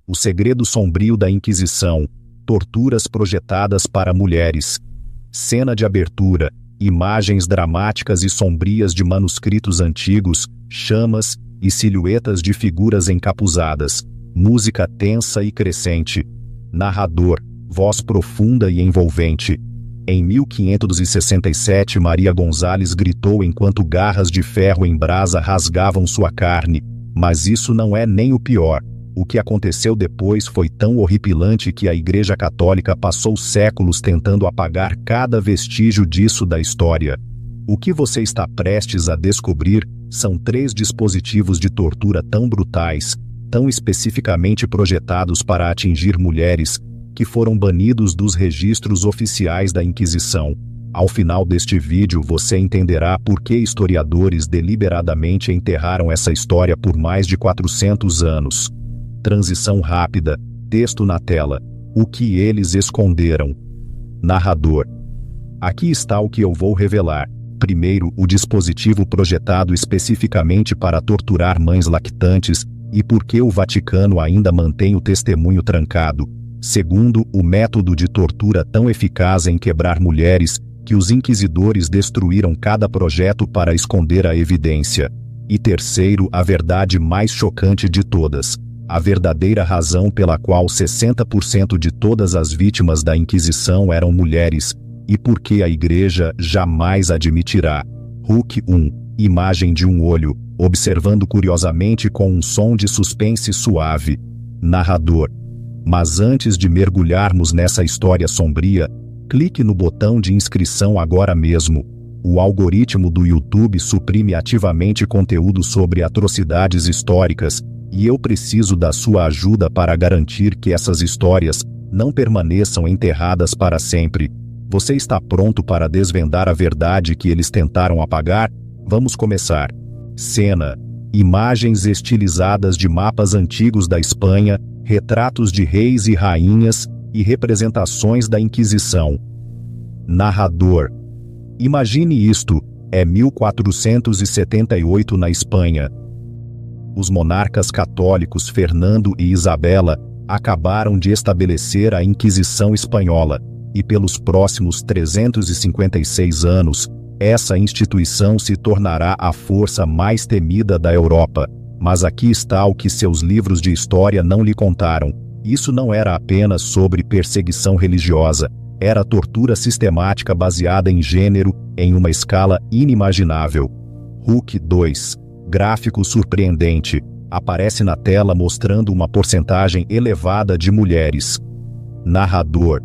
O segredo sombrio da Inquisição. Torturas projetadas para mulheres. Cena de abertura. Imagens dramáticas e sombrias de manuscritos antigos, chamas e silhuetas de figuras encapuzadas. Música tensa e crescente. Narrador. Voz profunda e envolvente. Em 1567, Maria Gonzalez gritou enquanto garras de ferro em brasa rasgavam sua carne. Mas isso não é nem o pior. O que aconteceu depois foi tão horripilante que a Igreja Católica passou séculos tentando apagar cada vestígio disso da história. O que você está prestes a descobrir são 3 dispositivos de tortura tão brutais, tão especificamente projetados para atingir mulheres, que foram banidos dos registros oficiais da Inquisição. Ao final deste vídeo você entenderá por que historiadores deliberadamente enterraram essa história por mais de 400 anos. Transição rápida, texto na tela. O que eles esconderam? Narrador. Aqui está o que eu vou revelar. Primeiro, o dispositivo projetado especificamente para torturar mães lactantes e por que o Vaticano ainda mantém o testemunho trancado. Segundo, o método de tortura tão eficaz em quebrar mulheres que os inquisidores destruíram cada projeto para esconder a evidência. E terceiro, a verdade mais chocante de todas. A verdadeira razão pela qual 60% de todas as vítimas da Inquisição eram mulheres, e por que a Igreja jamais admitirá. Hulk 1. Imagem de um olho, observando curiosamente com um som de suspense suave. Narrador. Mas antes de mergulharmos nessa história sombria, clique no botão de inscrição agora mesmo. O algoritmo do YouTube suprime ativamente conteúdo sobre atrocidades históricas, e eu preciso da sua ajuda para garantir que essas histórias não permaneçam enterradas para sempre. Você está pronto para desvendar a verdade que eles tentaram apagar? Vamos começar. Cena. Imagens estilizadas de mapas antigos da Espanha, retratos de reis e rainhas e representações da Inquisição. Narrador. Imagine isto, é 1478 na Espanha. Os monarcas católicos Fernando e Isabela acabaram de estabelecer a Inquisição Espanhola, e pelos próximos 356 anos, essa instituição se tornará a força mais temida da Europa. Mas aqui está o que seus livros de história não lhe contaram. Isso não era apenas sobre perseguição religiosa, era tortura sistemática baseada em gênero, em uma escala inimaginável. Hulk 2. Gráfico surpreendente. Aparece na tela mostrando uma porcentagem elevada de mulheres. Narrador.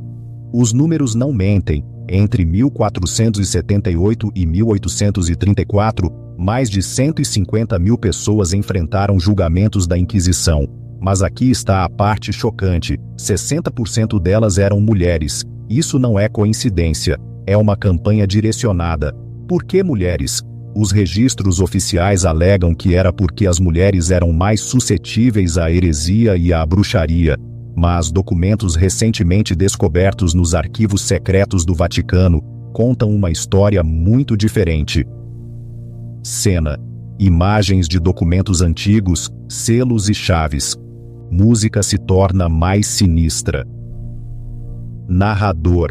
Os números não mentem. Entre 1478 e 1834, mais de 150 mil pessoas enfrentaram julgamentos da Inquisição. Mas aqui está a parte chocante: 60% delas eram mulheres. Isso não é coincidência, é uma campanha direcionada. Por que mulheres? Os registros oficiais alegam que era porque as mulheres eram mais suscetíveis à heresia e à bruxaria. Mas documentos recentemente descobertos nos arquivos secretos do Vaticano contam uma história muito diferente. Cena. Imagens de documentos antigos, selos e chaves. Música se torna mais sinistra. Narrador.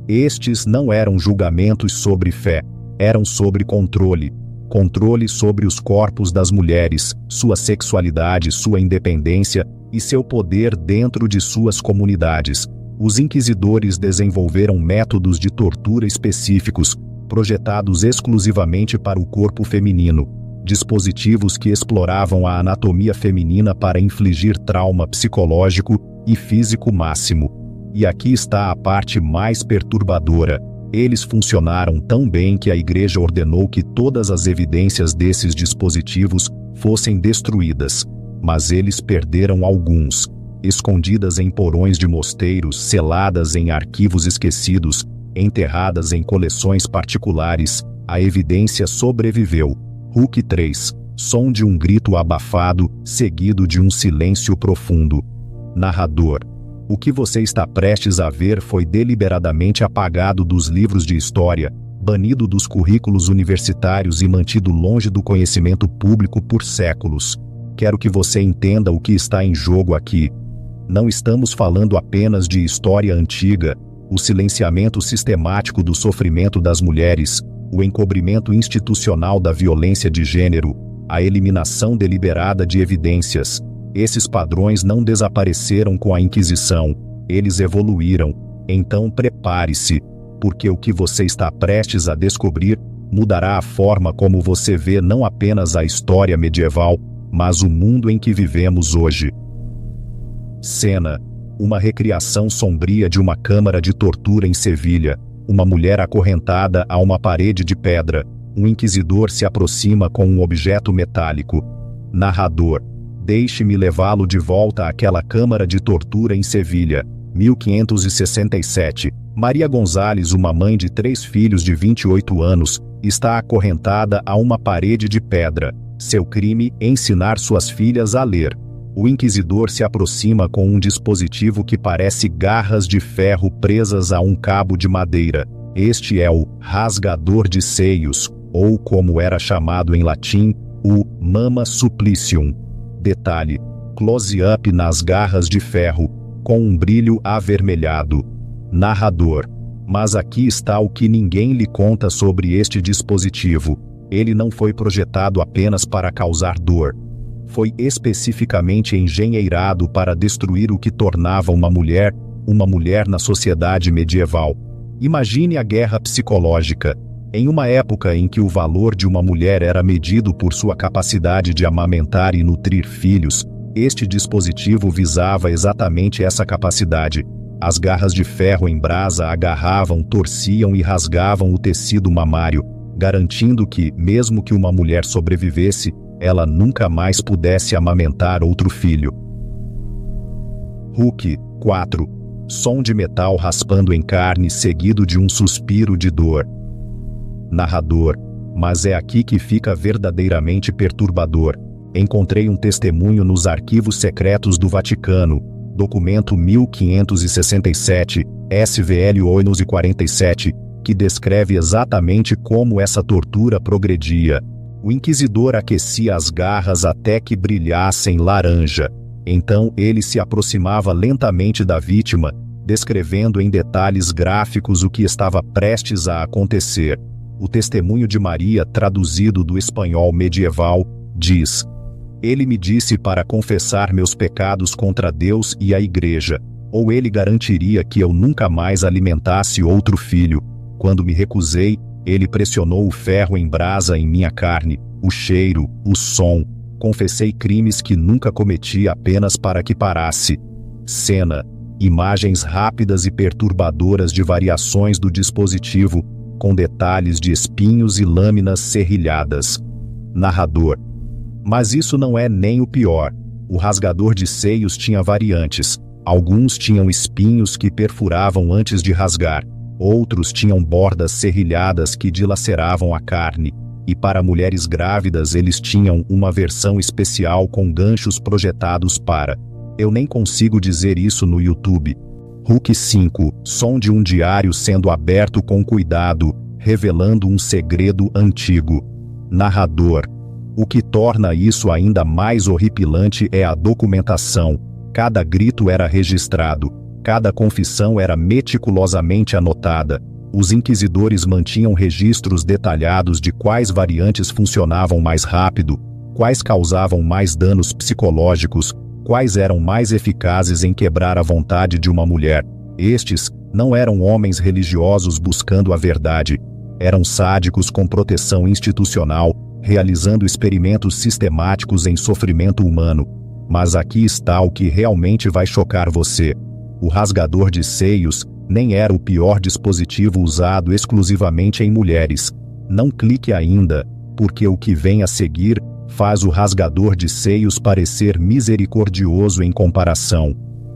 Estes não eram julgamentos sobre fé, eram sobre controle. Controle sobre os corpos das mulheres, sua sexualidade, sua independência e seu poder dentro de suas comunidades. Os inquisidores desenvolveram métodos de tortura específicos, projetados exclusivamente para o corpo feminino. Dispositivos que exploravam a anatomia feminina para infligir trauma psicológico e físico máximo. E aqui está a parte mais perturbadora. Eles funcionaram tão bem que a Igreja ordenou que todas as evidências desses dispositivos fossem destruídas. Mas eles perderam alguns, escondidas em porões de mosteiros, seladas em arquivos esquecidos, enterradas em coleções particulares. A evidência sobreviveu. Hulk 3. Som de um grito abafado, seguido de um silêncio profundo. Narrador. O que você está prestes a ver foi deliberadamente apagado dos livros de história, banido dos currículos universitários e mantido longe do conhecimento público por séculos. Quero que você entenda o que está em jogo aqui. Não estamos falando apenas de história antiga, o silenciamento sistemático do sofrimento das mulheres, o encobrimento institucional da violência de gênero, a eliminação deliberada de evidências. Esses padrões não desapareceram com a Inquisição, eles evoluíram. Então prepare-se, porque o que você está prestes a descobrir mudará a forma como você vê não apenas a história medieval, mas o mundo em que vivemos hoje. Cena: uma recriação sombria de uma câmara de tortura em Sevilha, uma mulher acorrentada a uma parede de pedra. Um inquisidor se aproxima com um objeto metálico. Narrador: deixe-me levá-lo de volta àquela câmara de tortura em Sevilha, 1567. Maria Gonzalez, uma mãe de 3 filhos de 28 anos, está acorrentada a uma parede de pedra. Seu crime: ensinar suas filhas a ler. O inquisidor se aproxima com um dispositivo que parece garras de ferro presas a um cabo de madeira. Este é o rasgador de seios, ou como era chamado em latim, o mamma supplicium. Detalhe: close-up nas garras de ferro, com um brilho avermelhado. Narrador: mas aqui está o que ninguém lhe conta sobre este dispositivo. Ele não foi projetado apenas para causar dor. Foi especificamente engenheirado para destruir o que tornava uma mulher na sociedade medieval. Imagine a guerra psicológica. Em uma época em que o valor de uma mulher era medido por sua capacidade de amamentar e nutrir filhos, este dispositivo visava exatamente essa capacidade. As garras de ferro em brasa agarravam, torciam e rasgavam o tecido mamário, garantindo que, mesmo que uma mulher sobrevivesse, ela nunca mais pudesse amamentar outro filho. Hook 4. Som de metal raspando em carne seguido de um suspiro de dor. Narrador: mas é aqui que fica verdadeiramente perturbador. Encontrei um testemunho nos arquivos secretos do Vaticano, documento 1567, SVL 1147, que descreve exatamente como essa tortura progredia. O inquisidor aquecia as garras até que brilhassem laranja. Então ele se aproximava lentamente da vítima, descrevendo em detalhes gráficos o que estava prestes a acontecer. O testemunho de Maria, traduzido do espanhol medieval, diz: ele me disse para confessar meus pecados contra Deus e a Igreja, ou ele garantiria que eu nunca mais alimentasse outro filho. Quando me recusei, ele pressionou o ferro em brasa em minha carne, o cheiro, o som. Confessei crimes que nunca cometi apenas para que parasse. Cena: imagens rápidas e perturbadoras de variações do dispositivo, com detalhes de espinhos e lâminas serrilhadas. Narrador: mas isso não é nem o pior. O rasgador de seios tinha variantes. Alguns tinham espinhos que perfuravam antes de rasgar. Outros tinham bordas serrilhadas que dilaceravam a carne. E para mulheres grávidas eles tinham uma versão especial com ganchos projetados para... Eu nem consigo dizer isso no YouTube. Hook 5. Som de um diário sendo aberto com cuidado, revelando um segredo antigo. Narrador: o que torna isso ainda mais horripilante é a documentação. Cada grito era registrado. Cada confissão era meticulosamente anotada. Os inquisidores mantinham registros detalhados de quais variantes funcionavam mais rápido, quais causavam mais danos psicológicos, quais eram mais eficazes em quebrar a vontade de uma mulher. Estes não eram homens religiosos buscando a verdade. Eram sádicos com proteção institucional, realizando experimentos sistemáticos em sofrimento humano. Mas aqui está o que realmente vai chocar você. O rasgador de seios nem era o pior dispositivo usado exclusivamente em mulheres. Não clique ainda, porque o que vem a seguir faz o rasgador de seios parecer misericordioso em comparação.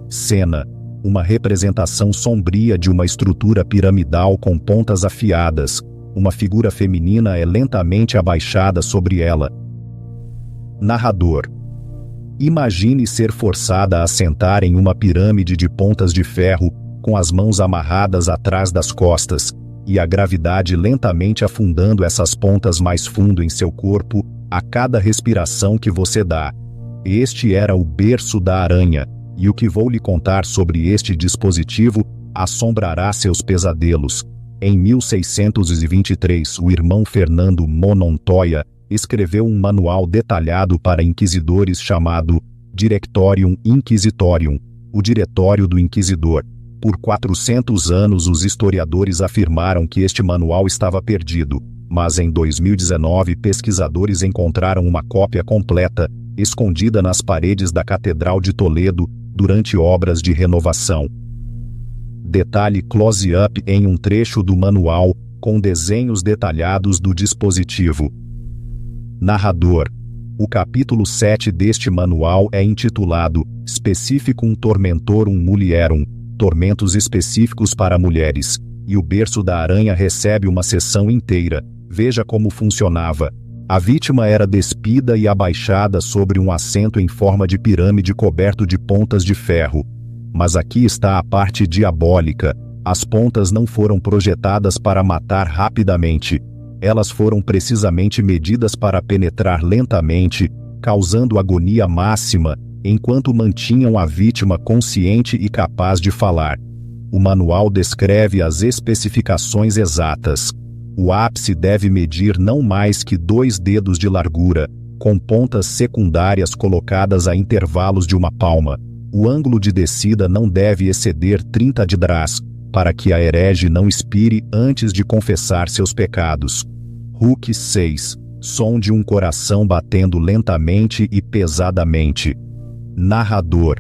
Cena: uma representação sombria de uma estrutura piramidal com pontas afiadas. Uma figura feminina é lentamente abaixada sobre ela. Narrador: imagine ser forçada a sentar em uma pirâmide de pontas de ferro, com as mãos amarradas atrás das costas, e a gravidade lentamente afundando essas pontas mais fundo em seu corpo, a cada respiração que você dá. Este era o berço da aranha, E o que vou lhe contar sobre este dispositivo assombrará seus pesadelos. Em 1623, o irmão Fernando Monontoya escreveu um manual detalhado para inquisidores chamado Directorium Inquisitorium, o Diretório do Inquisidor. Por 400 anos os historiadores afirmaram que este manual estava perdido, mas em 2019 pesquisadores encontraram uma cópia completa, escondida nas paredes da Catedral de Toledo, durante obras de renovação. Detalhe close-up em um trecho do manual, com desenhos detalhados do dispositivo. Narrador. O capítulo 7 deste manual é intitulado Specificum Tormentorum Mulierum, tormentos específicos para mulheres, e o berço da aranha recebe uma seção inteira. Veja como funcionava. A vítima era despida e abaixada sobre um assento em forma de pirâmide coberto de pontas de ferro. Mas aqui está a parte diabólica. As pontas não foram projetadas para matar rapidamente. Elas foram precisamente medidas para penetrar lentamente, causando agonia máxima, enquanto mantinham a vítima consciente e capaz de falar. O manual descreve as especificações exatas. O ápice deve medir não mais que 2 dedos de largura, com pontas secundárias colocadas a intervalos de uma palma. O ângulo de descida não deve exceder 30 dras, para que a herege não expire antes de confessar seus pecados. Hook 6. Som de um coração batendo lentamente e pesadamente. Narrador.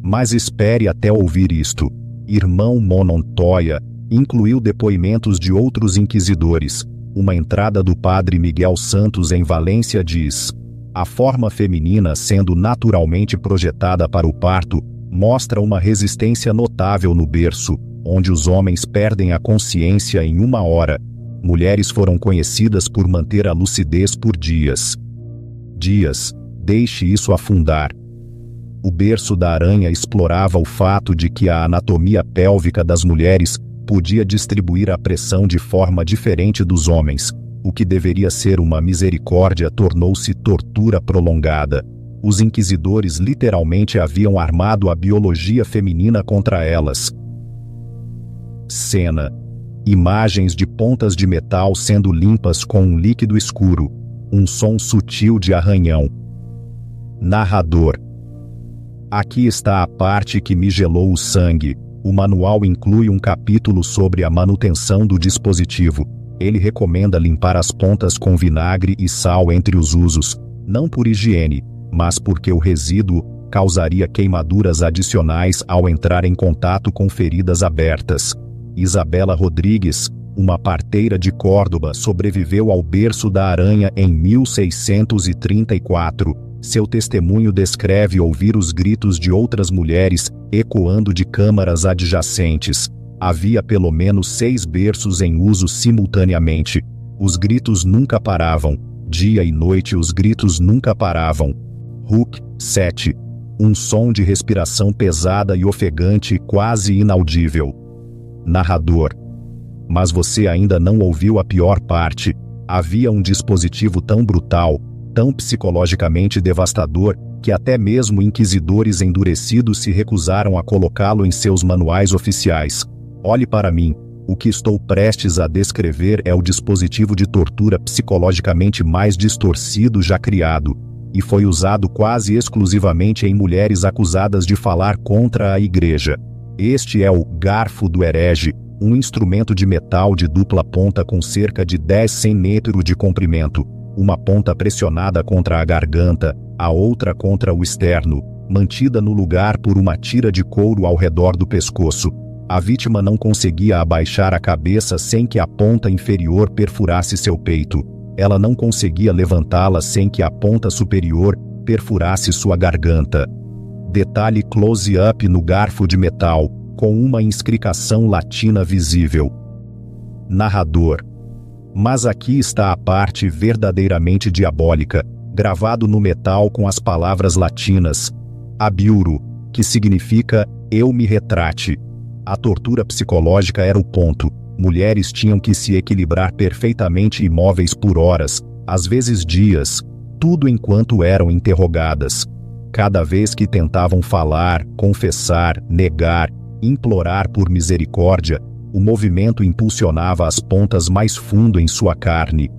Mas espere até ouvir isto. Irmão Monontoya incluiu depoimentos de outros inquisidores. Uma entrada do padre Miguel Santos em Valência diz: a forma feminina, sendo naturalmente projetada para o parto, mostra uma resistência notável no berço, onde os homens perdem a consciência em 1 hora. Mulheres foram conhecidas por manter a lucidez por dias. Deixe isso afundar. O berço da aranha explorava o fato de que a anatomia pélvica das mulheres podia distribuir a pressão de forma diferente dos homens. O que deveria ser uma misericórdia tornou-se tortura prolongada. Os inquisidores literalmente haviam armado a biologia feminina contra elas. Cena. Imagens de pontas de metal sendo limpas com um líquido escuro. Um som sutil de arranhão. Narrador. Aqui está a parte que me gelou o sangue. O manual inclui um capítulo sobre a manutenção do dispositivo. Ele recomenda limpar as pontas com vinagre e sal entre os usos, não por higiene, mas porque o resíduo causaria queimaduras adicionais ao entrar em contato com feridas abertas. Isabela Rodrigues, uma parteira de Córdoba, sobreviveu ao berço da aranha em 1634. Seu testemunho descreve ouvir os gritos de outras mulheres ecoando de câmaras adjacentes. Havia pelo menos 6 berços em uso simultaneamente. Os gritos nunca paravam. Dia e noite os gritos nunca paravam. Hook 7. Um som de respiração pesada e ofegante quase inaudível. Narrador. Mas você ainda não ouviu a pior parte. Havia um dispositivo tão brutal, tão psicologicamente devastador, que até mesmo inquisidores endurecidos se recusaram a colocá-lo em seus manuais oficiais. Olhe para mim. O que estou prestes a descrever é o dispositivo de tortura psicologicamente mais distorcido já criado, e foi usado quase exclusivamente em mulheres acusadas de falar contra a igreja. Este é o garfo do herege, um instrumento de metal de dupla ponta com cerca de 10 centímetros de comprimento, uma ponta pressionada contra a garganta, a outra contra o externo, mantida no lugar por uma tira de couro ao redor do pescoço. A vítima não conseguia abaixar a cabeça sem que a ponta inferior perfurasse seu peito. Ela não conseguia levantá-la sem que a ponta superior perfurasse sua garganta. Detalhe close-up no garfo de metal, com uma inscrição latina visível. Narrador. Mas aqui está a parte verdadeiramente diabólica, gravado no metal com as palavras latinas abiuro, que significa eu me retrate. A tortura psicológica era o ponto. Mulheres tinham que se equilibrar perfeitamente imóveis por horas, às vezes dias, tudo enquanto eram interrogadas. Cada vez que tentavam falar, confessar, negar, implorar por misericórdia, o movimento impulsionava as pontas mais fundo em sua carne.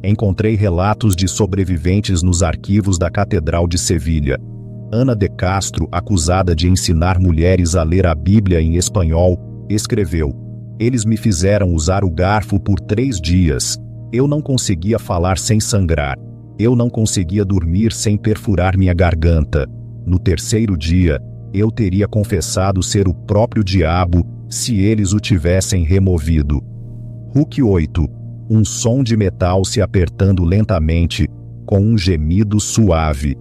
Encontrei relatos de sobreviventes nos arquivos da Catedral de Sevilha. Ana de Castro, acusada de ensinar mulheres a ler a Bíblia em espanhol, escreveu: "Eles me fizeram usar o garfo por 3 dias. Eu não conseguia falar sem sangrar. Eu não conseguia dormir sem perfurar minha garganta. No 3º dia, eu teria confessado ser o próprio diabo se eles o tivessem removido." Hulk 8. Um som de metal se apertando lentamente, com um gemido suave.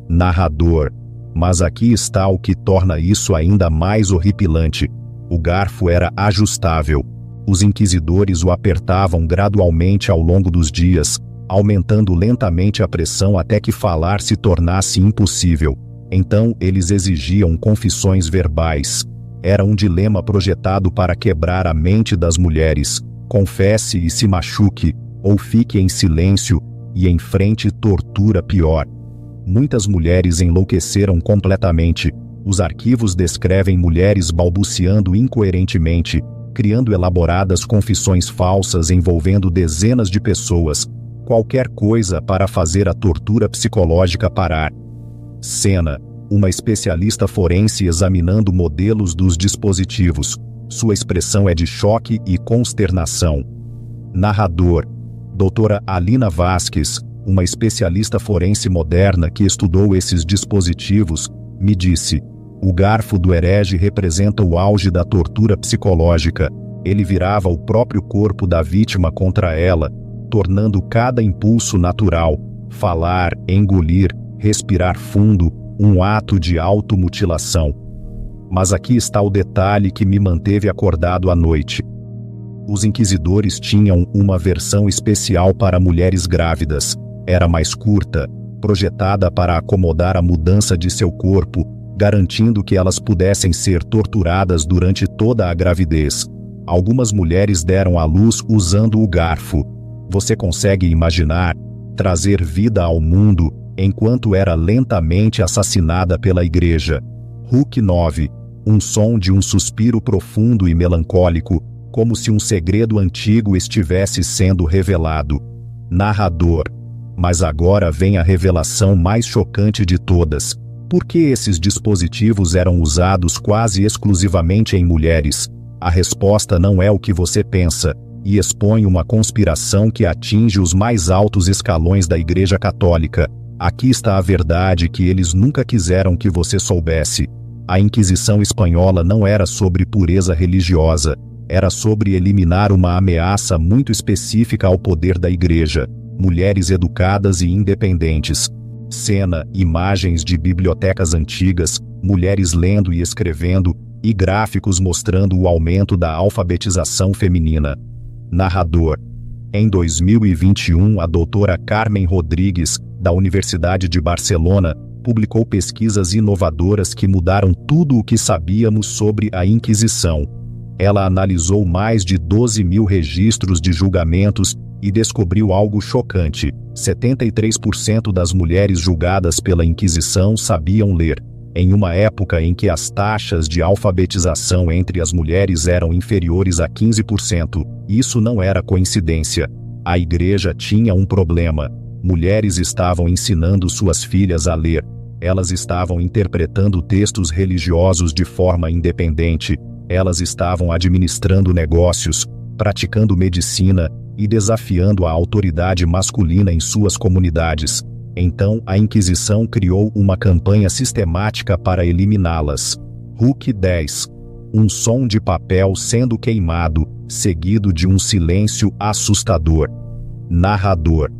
Narrador. Mas aqui está o que torna isso ainda mais horripilante. O garfo era ajustável. Os inquisidores o apertavam gradualmente ao longo dos dias, aumentando lentamente a pressão até que falar se tornasse impossível. Então eles exigiam confissões verbais. Era um dilema projetado para quebrar a mente das mulheres. Confesse e se machuque, ou fique em silêncio e enfrente tortura pior. Muitas mulheres enlouqueceram completamente. Os arquivos descrevem mulheres balbuciando incoerentemente, criando elaboradas confissões falsas envolvendo dezenas de pessoas, qualquer coisa para fazer a tortura psicológica parar. Cena: uma especialista forense examinando modelos dos dispositivos. Sua expressão é de choque e consternação. Narrador: Doutora Alina Vasques, uma especialista forense moderna que estudou esses dispositivos, me disse: "O garfo do herege representa o auge da tortura psicológica. Ele virava o próprio corpo da vítima contra ela, tornando cada impulso natural, falar, engolir, respirar fundo, um ato de automutilação." Mas aqui está o detalhe que me manteve acordado à noite. Os inquisidores tinham uma versão especial para mulheres grávidas. Era mais curta, projetada para acomodar a mudança de seu corpo, garantindo que elas pudessem ser torturadas durante toda a gravidez. Algumas mulheres deram à luz usando o garfo. Você consegue imaginar? Trazer vida ao mundo, enquanto era lentamente assassinada pela igreja. Hulk 9. Um som de um suspiro profundo e melancólico, como se um segredo antigo estivesse sendo revelado. Narrador. Mas agora vem a revelação mais chocante de todas. Por que esses dispositivos eram usados quase exclusivamente em mulheres? A resposta não é o que você pensa, e expõe uma conspiração que atinge os mais altos escalões da Igreja Católica. Aqui está a verdade que eles nunca quiseram que você soubesse. A Inquisição espanhola não era sobre pureza religiosa, era sobre eliminar uma ameaça muito específica ao poder da Igreja: mulheres educadas e independentes. Cena: imagens de bibliotecas antigas, mulheres lendo e escrevendo, e gráficos mostrando o aumento da alfabetização feminina. Narrador. Em 2021, a doutora Carmen Rodrigues, da Universidade de Barcelona, publicou pesquisas inovadoras que mudaram tudo o que sabíamos sobre a Inquisição. Ela analisou mais de 12.000 registros de julgamentos e descobriu algo chocante: 73% das mulheres julgadas pela Inquisição sabiam ler. Em uma época em que as taxas de alfabetização entre as mulheres eram inferiores a 15%, isso não era coincidência. A Igreja tinha um problema. Mulheres estavam ensinando suas filhas a ler. Elas estavam interpretando textos religiosos de forma independente. Elas estavam administrando negócios, praticando medicina e desafiando a autoridade masculina em suas comunidades. Então, a Inquisição criou uma campanha sistemática para eliminá-las. Hulk 10. Um som de papel sendo queimado, seguido de um silêncio assustador. Narrador.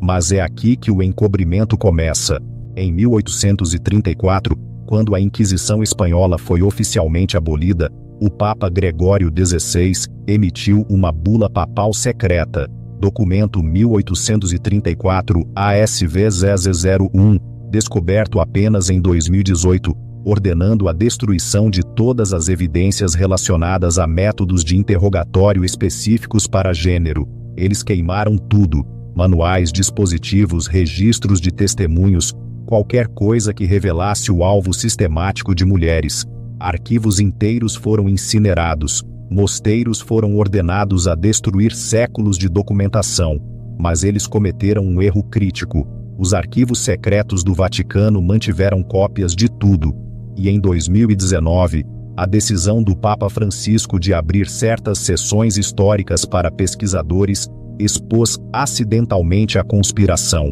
Mas é aqui que o encobrimento começa. Em 1834, quando a Inquisição espanhola foi oficialmente abolida, o Papa Gregório XVI emitiu uma bula papal secreta, documento 1834 ASV 0001, descoberto apenas em 2018, ordenando a destruição de todas as evidências relacionadas a métodos de interrogatório específicos para gênero. Eles queimaram tudo: manuais, dispositivos, registros de testemunhos, qualquer coisa que revelasse o alvo sistemático de mulheres. Arquivos inteiros foram incinerados, mosteiros foram ordenados a destruir séculos de documentação, mas eles cometeram um erro crítico. Os arquivos secretos do Vaticano mantiveram cópias de tudo, e em 2019, a decisão do Papa Francisco de abrir certas seções históricas para pesquisadores expôs acidentalmente a conspiração.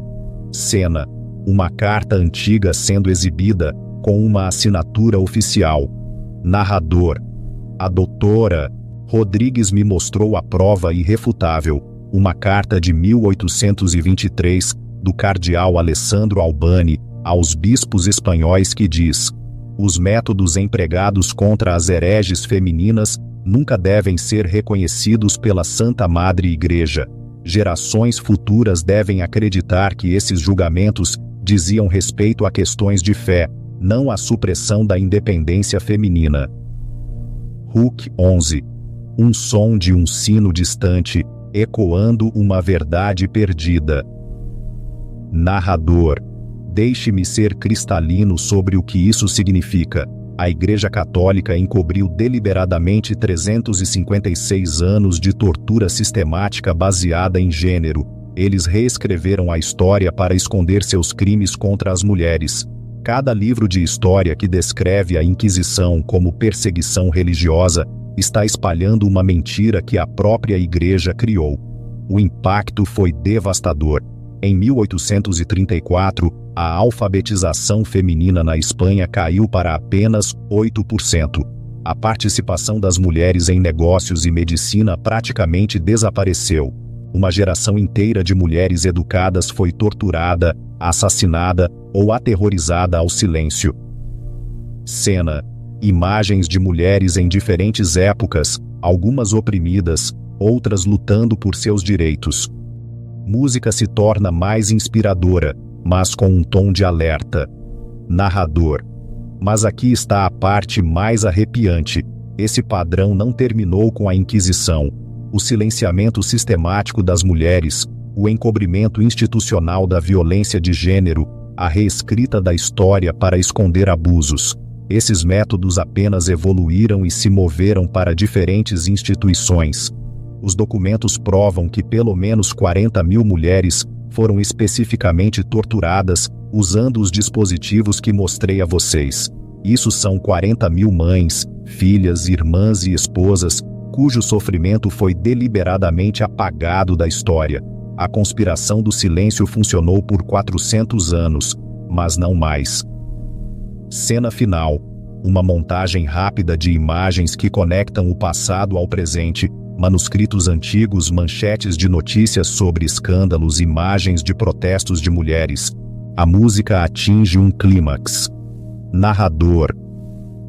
Cena: uma carta antiga sendo exibida, com uma assinatura oficial. Narrador: a doutora Rodrigues me mostrou a prova irrefutável, uma carta de 1823, do cardeal Alessandro Albani, aos bispos espanhóis que diz: os métodos empregados contra as hereges femininas nunca devem ser reconhecidos pela Santa Madre Igreja. Gerações futuras devem acreditar que esses julgamentos diziam respeito a questões de fé, não à supressão da independência feminina. Huc 11. Um som de um sino distante, ecoando uma verdade perdida. Narrador: deixe-me ser cristalino sobre o que isso significa. A Igreja Católica encobriu deliberadamente 356 anos de tortura sistemática baseada em gênero. Eles reescreveram a história para esconder seus crimes contra as mulheres. Cada livro de história que descreve a Inquisição como perseguição religiosa está espalhando uma mentira que a própria Igreja criou. O impacto foi devastador. Em 1834, a alfabetização feminina na Espanha caiu para apenas 8%. A participação das mulheres em negócios e medicina praticamente desapareceu. Uma geração inteira de mulheres educadas foi torturada, assassinada ou aterrorizada ao silêncio. Cena: imagens de mulheres em diferentes épocas, algumas oprimidas, outras lutando por seus direitos. Música se torna mais inspiradora, mas com um tom de alerta. Narrador: mas aqui está a parte mais arrepiante. Esse padrão não terminou com a Inquisição. O silenciamento sistemático das mulheres, o encobrimento institucional da violência de gênero, a reescrita da história para esconder abusos. Esses métodos apenas evoluíram e se moveram para diferentes instituições. Os documentos provam que pelo menos 40 mil mulheres foram especificamente torturadas, usando os dispositivos que mostrei a vocês. Isso são 40 mil mães, filhas, irmãs e esposas, cujo sofrimento foi deliberadamente apagado da história. A conspiração do silêncio funcionou por 400 anos, mas não mais. Cena final: uma montagem rápida de imagens que conectam o passado ao presente, manuscritos antigos, manchetes de notícias sobre escândalos, imagens de protestos de mulheres. A música atinge um clímax. Narrador: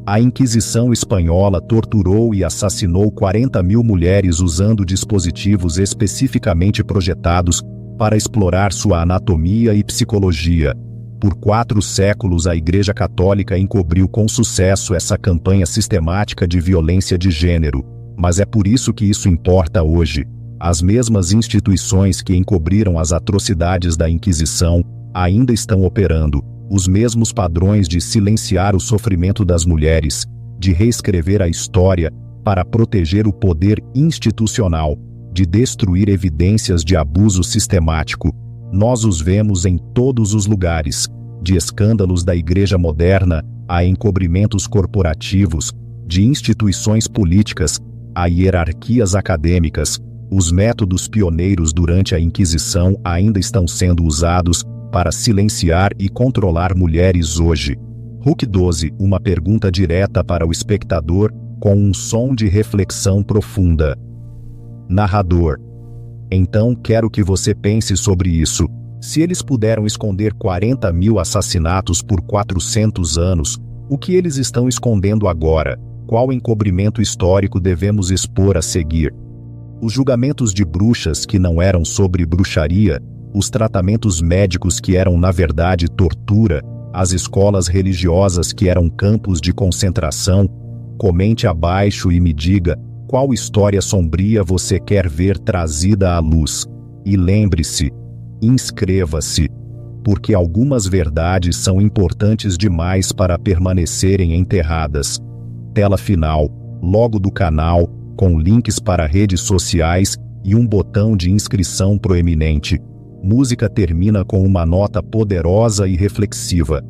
a Inquisição espanhola torturou e assassinou 40 mil mulheres usando dispositivos especificamente projetados para explorar sua anatomia e psicologia. Por 4 séculos a Igreja Católica encobriu com sucesso essa campanha sistemática de violência de gênero. Mas é por isso que isso importa hoje. As mesmas instituições que encobriram as atrocidades da Inquisição ainda estão operando. Os mesmos padrões de silenciar o sofrimento das mulheres, de reescrever a história para proteger o poder institucional, de destruir evidências de abuso sistemático. Nós os vemos em todos os lugares, de escândalos da Igreja moderna a encobrimentos corporativos, de instituições políticas a hierarquias acadêmicas. Os métodos pioneiros durante a Inquisição ainda estão sendo usados para silenciar e controlar mulheres hoje. Huc 12. Uma pergunta direta para o espectador, com um som de reflexão profunda. Narrador: então quero que você pense sobre isso. Se eles puderam esconder 40 mil assassinatos por 400 anos, o que eles estão escondendo agora? Qual encobrimento histórico devemos expor a seguir? Os julgamentos de bruxas que não eram sobre bruxaria, os tratamentos médicos que eram na verdade tortura, as escolas religiosas que eram campos de concentração. Comente abaixo e me diga qual história sombria você quer ver trazida à luz. E lembre-se, inscreva-se. porque algumas verdades são importantes demais para permanecerem enterradas. Tela final, logo do canal, com links para redes sociais e um botão de inscrição proeminente. Música termina com uma nota poderosa e reflexiva.